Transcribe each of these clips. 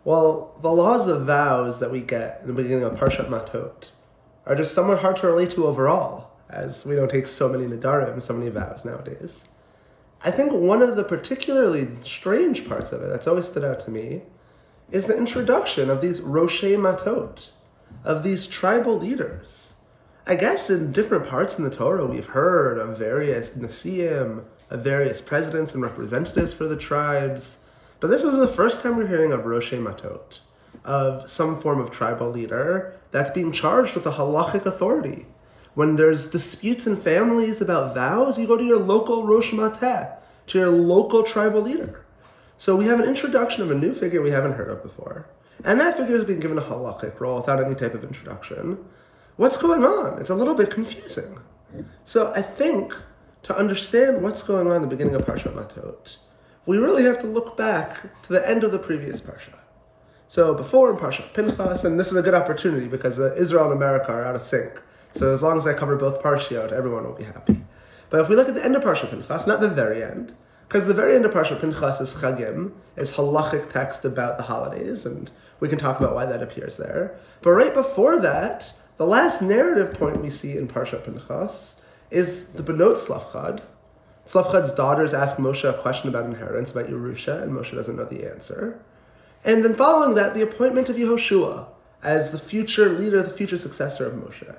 Well, the laws of vows that we get in the beginning of Parashat Matot are just somewhat hard to relate to overall, as we don't take so many nedarim, so many vows nowadays. I think one of the particularly strange parts of it that's always stood out to me is the introduction of these Roshei Matot, of these tribal leaders. I guess in different parts in the Torah we've heard of various Nesiim, of various presidents and representatives for the tribes, but this is the first time we're hearing of Roshei Matot, of some form of tribal leader that's being charged with a halachic authority. When there's disputes in families about vows, you go to your local Rosh Mateh, to your local tribal leader. So we have an introduction of a new figure we haven't heard of before. And that figure has been given a halachic role without any type of introduction. What's going on? It's a little bit confusing. So I think to understand what's going on in the beginning of Parashat Matot, we really have to look back to the end of the previous Parsha. So before in Parashat Pinchas, and this is a good opportunity because Israel and America are out of sync. So as long as I cover both Parashiot, everyone will be happy. But if we look at the end of Parashat Pinchas, not the very end, because the very end of Parashat Pinchas is Chagim, is halachic text about the holidays, and we can talk about why that appears there. But right before that, the last narrative point we see in Parashat Pinchas is the Benot Zelofechad. Zelofechad's daughters ask Moshe a question about inheritance, about Yerusha, and Moshe doesn't know the answer. And then following that, the appointment of Yehoshua as the future leader, the future successor of Moshe.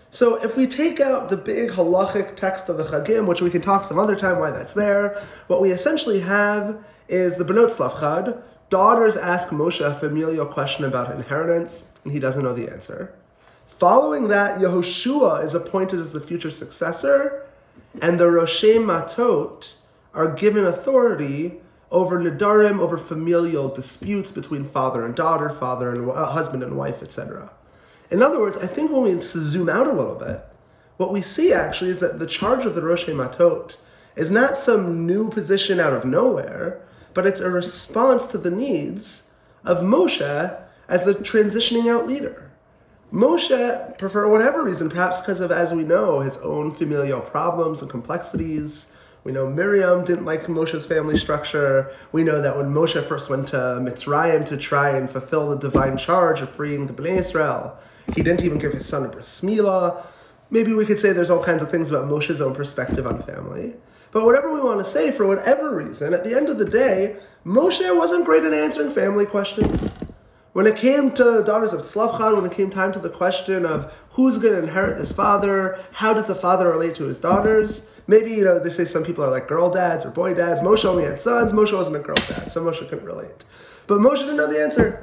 So if we take out the big halachic text of the Chagim, which we can talk some other time why that's there, what we essentially have is the Benot Zelofechad. Daughters ask Moshe a familial question about inheritance, and he doesn't know the answer. Following that, Yehoshua is appointed as the future successor, and the Roshei Matot are given authority over nedarim, over familial disputes between father and daughter, father and husband and wife, etc. In other words, I think when we zoom out a little bit, what we see actually is that the charge of the Roshei Matot is not some new position out of nowhere, but it's a response to the needs of Moshe as the transitioning out leader. Moshe, for whatever reason, perhaps because of, as we know, his own familial problems and complexities. We know Miriam didn't like Moshe's family structure. We know that when Moshe first went to Mitzrayim to try and fulfill the divine charge of freeing the Bnei Israel, he didn't even give his son a bris milah. Maybe we could say there's all kinds of things about Moshe's own perspective on family. But whatever we want to say, for whatever reason, at the end of the day, Moshe wasn't great at answering family questions. When it came to the daughters of Zelofechad, when it came time to the question of who's going to inherit this father, how does the father relate to his daughters, maybe, they say some people are like girl dads or boy dads. Moshe only had sons. Moshe wasn't a girl dad, so Moshe couldn't relate. But Moshe didn't know the answer.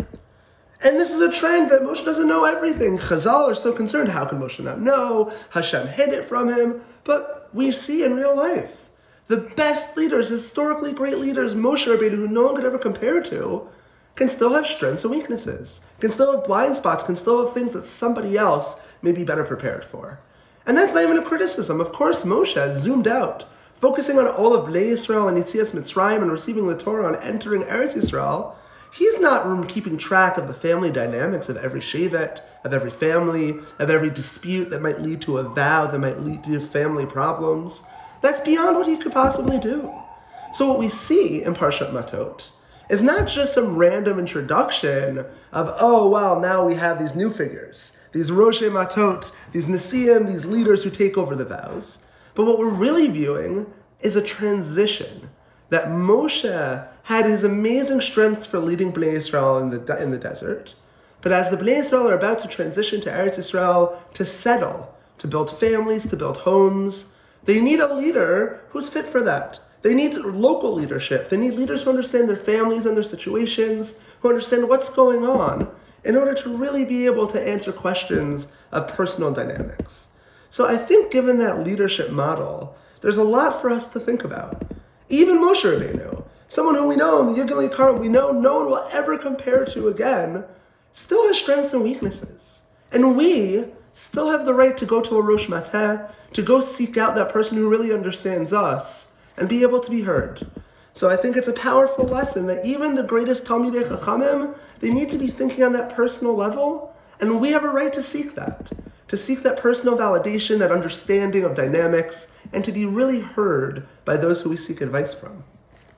And this is a trend that Moshe doesn't know everything. Chazal are so concerned, how can Moshe not know? Hashem hid it from him. But we see in real life, the best leaders, historically great leaders, Moshe Rabbeinu, who no one could ever compare to, can still have strengths and weaknesses, can still have blind spots, can still have things that somebody else may be better prepared for. And that's not even a criticism. Of course, Moshe zoomed out, focusing on all of Bnei Israel and Yetzias Mitzrayim and receiving the Torah and entering Eretz Yisrael. He's not keeping track of the family dynamics of every shevet, of every family, of every dispute that might lead to a vow, that might lead to family problems. That's beyond what he could possibly do. So what we see in Parashat Matot is not just some random introduction of, oh, well, now we have these new figures, these Roshei Matot, these Nesiim, these leaders who take over the vows. But what we're really viewing is a transition, that Moshe had his amazing strengths for leading Bnei Israel in the desert. But as the Bnei Israel are about to transition to Eretz Yisrael, to settle, to build families, to build homes, they need a leader who's fit for that. They need local leadership. They need leaders who understand their families and their situations, who understand what's going on, in order to really be able to answer questions of personal dynamics. So I think given that leadership model, there's a lot for us to think about. Even Moshe Rabbeinu, someone who we know in the OU-JLIC we know no one will ever compare to again, still has strengths and weaknesses. And we still have the right to go to a Rosh Mateh, to go seek out that person who really understands us, and be able to be heard. So I think it's a powerful lesson that even the greatest Talmidei Chachamim, they need to be thinking on that personal level, and we have a right to seek that personal validation, that understanding of dynamics, and to be really heard by those who we seek advice from.